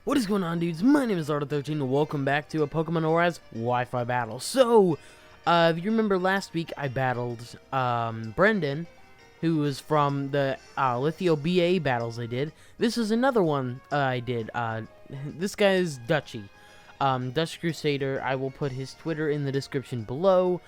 What is going on, dudes? My name is lotrdude13 and welcome back to a Pokemon ORAS Wi-Fi battle. So, if you remember last week, I battled Brendan, who was from the Lithio BA battles I did. This is another one I did. This guy is Dutchy, Dutch Crusader. I will put his Twitter in the description below.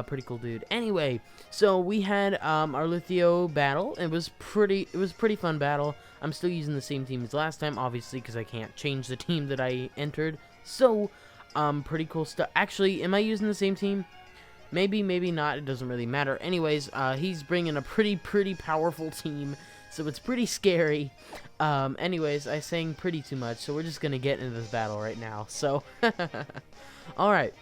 Pretty cool dude. Anyway, so we had our Lithio battle. It was a pretty fun battle. I'm still using the same team as last time, obviously, because I can't change the team that I entered. So, pretty cool stuff. Actually, am I using the same team? Maybe, maybe not. It doesn't really matter. Anyways, he's bringing a pretty powerful team, so it's pretty scary. Anyways, I sang pretty too much, so we're just gonna get into this battle right now. So, all right.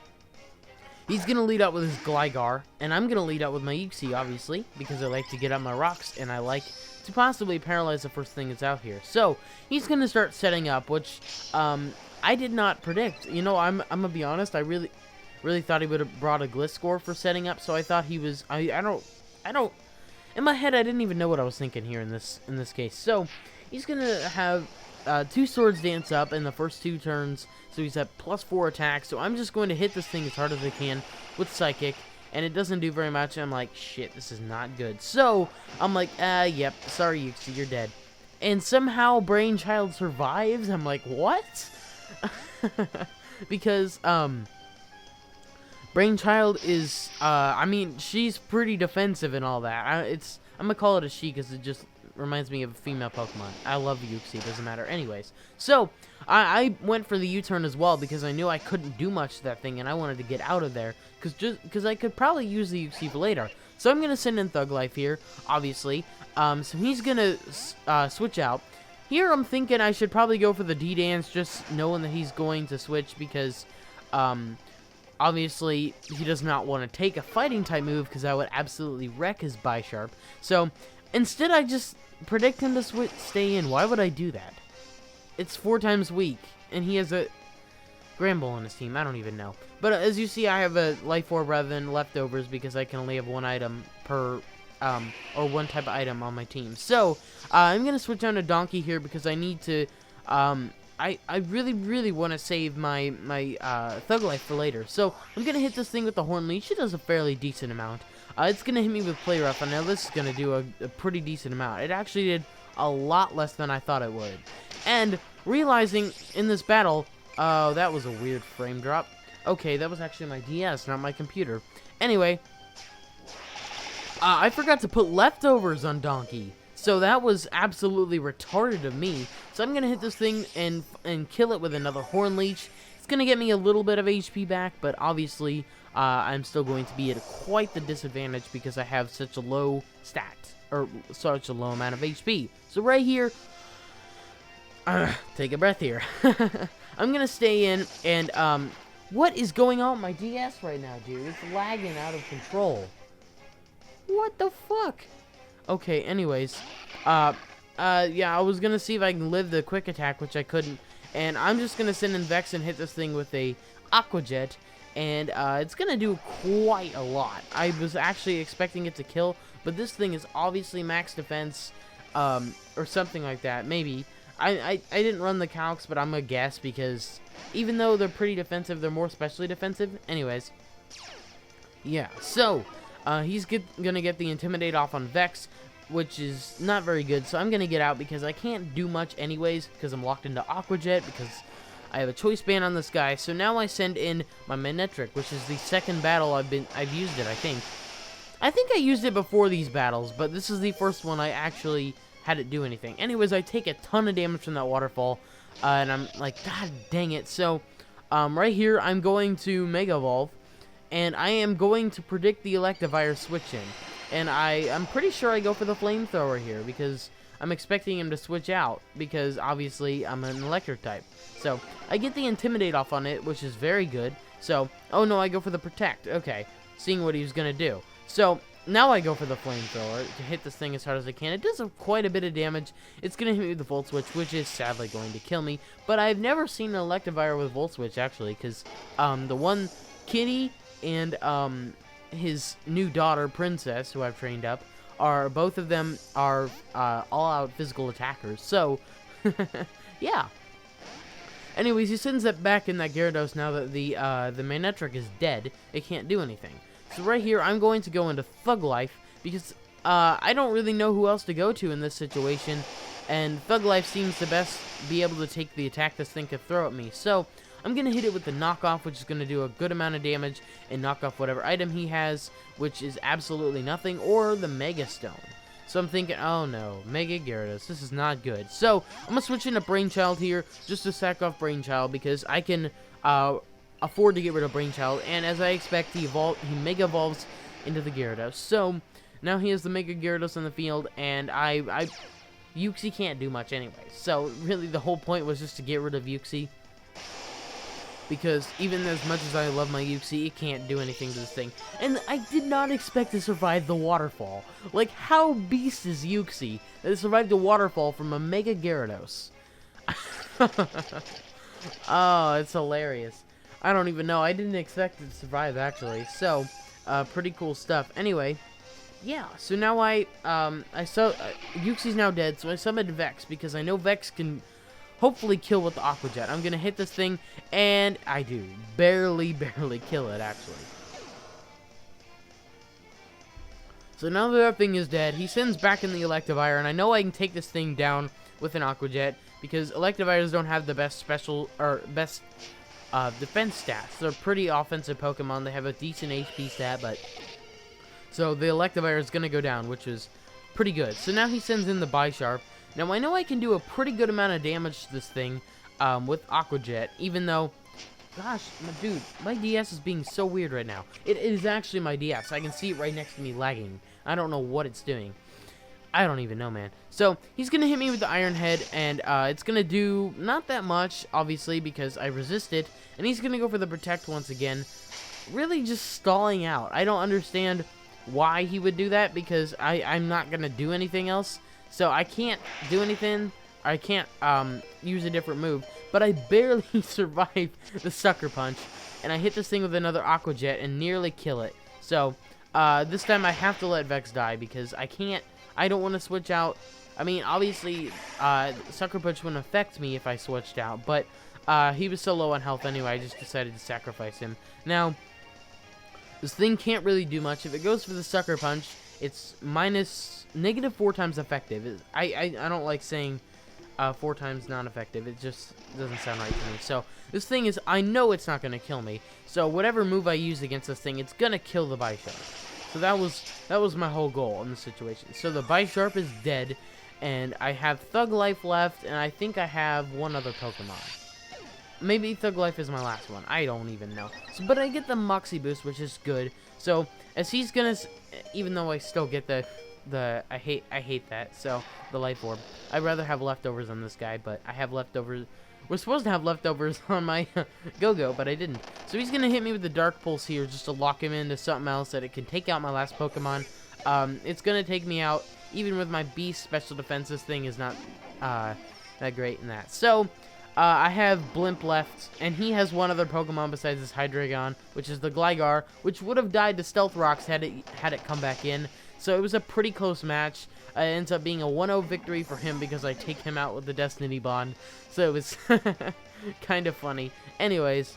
He's going to lead out with his Gligar, and I'm going to lead out with my Uxie, obviously, because I like to get out my rocks, and I like to possibly paralyze the first thing that's out here. So, he's going to start setting up, which I did not predict. You know, I'm going to be honest, I really thought he would have brought a Gliscor for setting up, so I thought he was, I don't, in my head, I didn't even know what I was thinking here in this case. So, he's going to have 2 Swords Dance up in the first 2 turns, so he's at +4 attack, so I'm just going to hit this thing as hard as I can with Psychic, and it doesn't do very much. I'm like, shit, this is not good. So, I'm like, yep, sorry, Uxie, you're dead. And somehow Brainchild survives. I'm like, what? Because, Brainchild is, I mean, she's pretty defensive and all that. I'm gonna call it a she because it just reminds me of a female Pokemon. I love Uxie, doesn't matter. Anyways, so I went for the U-turn as well because I knew I couldn't do much to that thing and I wanted to get out of there because I could probably use the Uxie for later. So I'm gonna send in Thug Life here, obviously. So he's gonna switch out. Here I'm thinking I should probably go for the D-Dance, just knowing that he's going to switch because obviously he does not want to take a fighting type move because that would absolutely wreck his Bisharp. So instead I just predict him to stay in. Why would I do that? It's 4 times weak, and he has a Gramble on his team. I don't even know. But as you see, I have a Life Orb rather than leftovers because I can only have 1 item per, or 1 type of item on my team. So, I'm going to switch on to Donkey here because I need to, I really want to save my Thug Life for later. So, I'm going to hit this thing with the Horn Leech. It does a fairly decent amount. It's going to hit me with Play Rough, and now this is going to do a pretty decent amount. It actually did a lot less than I thought it would. And realizing in this battle, oh, that was a weird frame drop. Okay, that was actually my DS, not my computer. Anyway, I forgot to put leftovers on Donkey. So that was absolutely retarded of me. So I'm going to hit this thing and kill it with another Horn Leech. It's going to get me a little bit of HP back, but obviously I'm still going to be at quite the disadvantage because I have such a low stat, or such a low amount of HP. So right here, take a breath here. I'm going to stay in, and what is going on with my DS right now, dude? It's lagging out of control. What the fuck? Okay, anyways, yeah, I was going to see if I can live the quick attack, which I couldn't, and I'm just going to send in Vex and hit this thing with a Aqua Jet. And it's going to do quite a lot. I was actually expecting it to kill, but this thing is obviously max defense, or something like that. Maybe. I didn't run the calcs, but I'm going to guess because even though they're pretty defensive, they're more specially defensive. Anyways. Yeah, so he's going to get the Intimidate off on Vex, which is not very good. So I'm going to get out because I can't do much anyways because I'm locked into Aqua Jet because I have a choice band on this guy, so now I send in my Manectric, which is the second battle I've used it, I think. I think I used it before these battles, but this is the first one I actually had it do anything. Anyways, I take a ton of damage from that waterfall, and I'm like, god dang it. So, right here, I'm going to Mega Evolve, and I am going to predict the Electivire switch in. And I'm pretty sure I go for the Flamethrower here, because I'm expecting him to switch out, because obviously I'm an electric type. So, I get the Intimidate off on it, which is very good. So, oh no, I go for the Protect. Okay, seeing what he was going to do. So, now I go for the Flamethrower to hit this thing as hard as I can. It does quite a bit of damage. It's going to hit me with the Volt Switch, which is sadly going to kill me. But I've never seen an Electivire with Volt Switch, actually, because the one Kitty and his new daughter, Princess, who I've trained up, both of them are all-out physical attackers. So, yeah. Anyways, he sends it back in that Gyarados now that the Manectric is dead. It can't do anything. So right here, I'm going to go into Thug Life because I don't really know who else to go to in this situation, and Thug Life seems to best be able to take the attack this thing could throw at me. So I'm going to hit it with the knockoff, which is going to do a good amount of damage, and knock off whatever item he has, which is absolutely nothing, or the Mega Stone. So I'm thinking, oh no, Mega Gyarados, this is not good. So I'm going to switch into Brainchild here, just to sack off Brainchild, because I can afford to get rid of Brainchild, and as I expect, he Mega Evolves into the Gyarados. So now he has the Mega Gyarados in the field, and Uxie can't do much anyway. So really the whole point was just to get rid of Uxie, because even as much as I love my Uxie, it can't do anything to this thing. And I did not expect to survive the waterfall. Like, how beast is Uxie that it survived the waterfall from a Mega Gyarados? Oh, it's hilarious. I don't even know. I didn't expect it to survive, actually. So, pretty cool stuff. Anyway, yeah. So now Uxie's now dead, so I summoned Vex, because I know Vex can hopefully kill with the Aqua Jet. I'm gonna hit this thing, and I do. Barely kill it, actually. So now that thing is dead, he sends back in the Electivire, and I know I can take this thing down with an Aqua Jet, because Electivires don't have the best defense stats. They're pretty offensive Pokemon. They have a decent HP stat, but so the Electivire is gonna go down, which is pretty good. So now he sends in the Bisharp. Now, I know I can do a pretty good amount of damage to this thing with Aqua Jet, even though, gosh, dude, my DS is being so weird right now. It is actually my DS. I can see it right next to me lagging. I don't know what it's doing. I don't even know, man. So, he's going to hit me with the Iron Head, and it's going to do not that much, obviously, because I resist it. And he's going to go for the Protect once again, really just stalling out. I don't understand why he would do that, because I'm not going to do anything else. So I can't do anything. I can't use a different move. But I barely survived the Sucker Punch. And I hit this thing with another Aqua Jet and nearly kill it. So this time I have to let Vex die, because I can't. I don't want to switch out. I mean, obviously, Sucker Punch wouldn't affect me if I switched out. But he was so low on health anyway, I just decided to sacrifice him. Now, this thing can't really do much. If it goes for the Sucker Punch, it's -4 times effective. I don't like saying 4 times non-effective. It just doesn't sound right to me. So this thing is, I know it's not going to kill me. So whatever move I use against this thing, it's going to kill the Bisharp. So that was my whole goal in this situation. So the Bisharp is dead, and I have Thug Life left, and I think I have one other Pokemon. Maybe Thug Life is my last one. I don't even know. So, but I get the Moxie Boost, which is good. So as he's gonna, even though I still get the I hate that. So the Life Orb. I'd rather have leftovers on this guy, but I have leftovers. We're supposed to have leftovers on my Go-Go, but I didn't. So he's gonna hit me with the Dark Pulse here, just to lock him into something else that it can take out my last Pokemon. It's gonna take me out, even with my Beast special defense. This thing is not that great in that. So I have Blimp left, and he has one other Pokemon besides this Hydreigon, which is the Gligar, which would have died to Stealth Rocks had it come back in. So it was a pretty close match. It ends up being a 1-0 victory for him because I take him out with the Destiny Bond. So it was kind of funny. Anyways,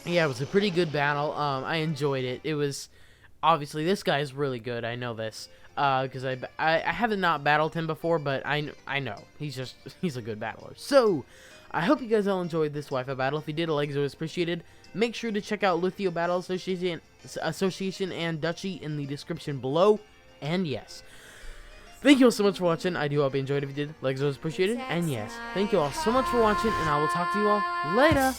yeah, it was a pretty good battle. I enjoyed it. It was, obviously, this guy is really good. I know this. Because I haven't not battled him before, but I know. He's a good battler. So, I hope you guys all enjoyed this Wi-Fi battle. If you did, a like is always appreciated. Make sure to check out Luthio Battle Association and Dutchie in the description below. And yes, thank you all so much for watching. I do hope you enjoyed. If you did, like is always appreciated. And yes, thank you all so much for watching, and I will talk to you all later.